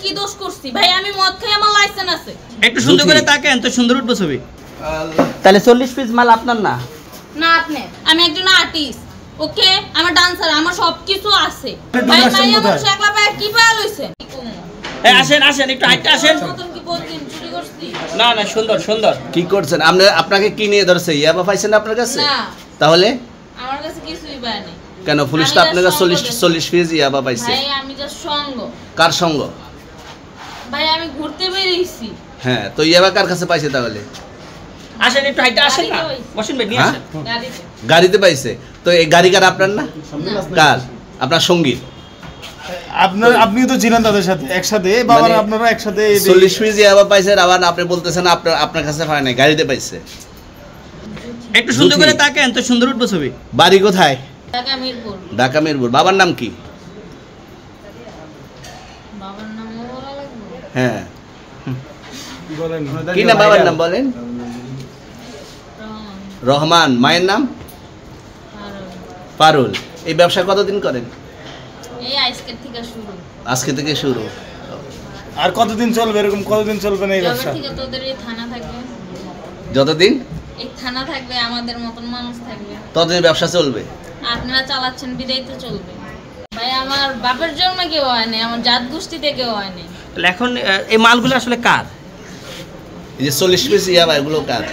কি দোষ করছি ভাই? আমি মদ খাই, আমার লাইসেন্স আছে। একটু সুন্দর করে তাকান তো সুন্দর উঠবে ছবি। তাহলে 40 পিস মাল আপনার না? না আপনি। আমি একজন আর্টিস্ট, ওকে? আমার ডান্সার, আমার সবকিছু আছে ভাই। ভাই আমার একলা পায় কি পায় লইছে? এই আসেন আসেন একটু হাইটে আসেন। নতুন কি বলতিন চুরি করছি? না না সুন্দর সুন্দর। কি করছেন আপনি? আপনাকে কি নিয়ে ধরছে? ইয়াবা পাইছেন আপনার কাছে? না তাহলে আমার কাছে কিছুই পায় নাই। কেন পুলিশটা আপনার কাছে 40 পিস ইয়াবা পাইছে? ভাই আমি জাস্ট সঙ্গ। কার সঙ্গ? ভাই আমি ঘুরতে বেরিয়েছি। হ্যাঁ, তো ইয়াবা কার কাছে পাইছে তাহলে? আসেন একটু হাইটে আসেন না। বসেন ভাই নিয়ে আসেন। গাড়িতে। গাড়িতে পাইছে? তো এই গাড়ি কার আপনার না? কার? আপনার সঙ্গী? আপনিও তো ছিলেন তাদের সাথে একসাথে, বাবার আপনারা একসাথে 40 পিস ইয়াবা পাইছে, আবার আপনি বলতেছেন আপনার কাছে পায় নাই, গাড়িতে পাইছে। একটু সুন্দর করে তাকান তো সুন্দর উঠবে ছবি। বাড়ি কোথায়? ঢাকা মিরপুর। ঢাকা মিরপুর। বাবার নাম কি? বাবার নাম বলা লাগবে? হ্যাঁ, বলেন কি না বাবার নাম বলেন? রহমান। রহমান। মায়ের নাম? পারুল। এই ব্যবসা কতদিন করেন? এই আজকের থেকে শুরু। আজকে থেকে শুরু। আর কতদিন চলবে এরকম? কতদিন চলবে না এই ব্যবসা? যবে থেকে তোদের এই থানা থাকবে, যতদিন এই থানা থাকবে, আমাদের মতন মানুষ থাকবে, ততদিন ব্যবসা চলবে। আপনারা চালাচ্ছেন বিদায় তো চলবে। ভাই আমার বাপের জন্মে কেউ হয় নাই, আমার জাত গোষ্ঠীতে কেউ হয় নাই। তাহলে এখন এই মালগুলো আসলে কার? এই যে 40 পিস ইয়াবা, এগুলো কার?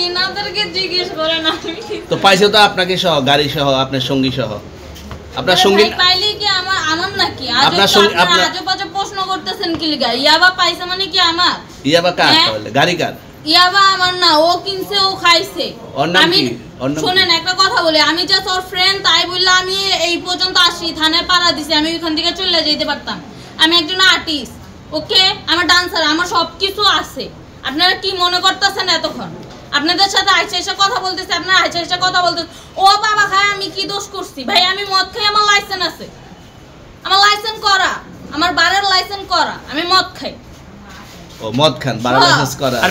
ইনাদেরকে জিজ্ঞেস করেন। আমি তো পাইছে তো আপনাকে সহ, গাড়ি সহ, আপনার সঙ্গী সহ। আপনার সঙ্গী পাইলে কি আমার নাকি? আপনার সঙ্গী আজব আজব প্রশ্ন করতেছেন কি লিগা? ইয়াবা পাইছে মানে কি আমার? ইয়াবা কার তাহলে? গাড়ি কার? ইয়াবা আমার না, ও কিনছে, ও খাইছে। আমি শুনেন একটা কথা বলি, আমি জাস্ট ওর ফ্রেন্ড, তাই বললে আমি এই পর্যন্ত আসি, থানায় পাড়া দিছি, আমি ওইখান থেকে চলে যেতে পারতাম। আমি একজন আর্টিস্ট, ওকে? আমার ডান্সার, আমার সবকিছু আছে। আপনারা কি মনে করতেছেন এতক্ষণ? আপনাদের সাথে আইসা এসে কথা বলতেছে, আপনারা আইসা এসে কথা বলতেছে। ও বাবা খায়, আমি কি দোষ করছি ভাই? আমি মদ খাই, আমার লাইসেন্স আছে। আমার লাইসেন্স করা, আমার বারের লাইসেন্স করা। আমি মদ খাই। ও মদ খান, বার লাইসেন্স করা। আর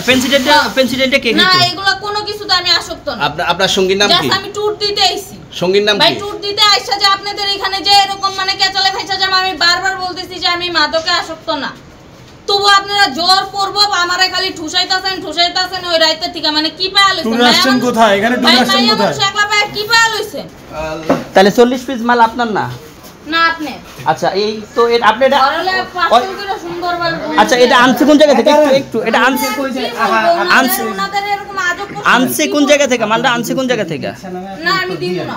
পেন্সিলটা কে না, কিনতো? এগুলা কোনো কিছুতে আমি আসক্ত না। আপনার সঙ্গীর নাম কি? জাস্ট আমি ট্যুর দিতে আইছি। সঙ্গীর নাম ভাই কি? ট্যুর দিতে আইসা যে আপনাদের এখানে যে এরকম মানে কেচালে খাইছা যে আমি বারবার বলতেছি যে আমি মাদকে আসক্ত না, তবু আপনারা জোর করব আমারে খালি ঠুসাইতাছেন ওই রাইতে থেকে। মানে কি পায়া লইছেন? টুর আসছেন কোথায়? এখানে টুর আসছেন কোথায়? ভাই একলা পায়া কি পায়া লইছেন? তাহলে 40 পিস মাল আপনার না? না আপনি। আচ্ছা, এই তো আপনি এটা ঘরলে পাঁচজন করে সুন্দর বল। আচ্ছা, এটা আনছে কোন জায়গা থেকে? একটু এটা আনছে ওনাদের এরকম আজব আনছে কোন জায়গা থেকে? মালটা আনছে কোন জায়গা থেকে? না আমি দিব না।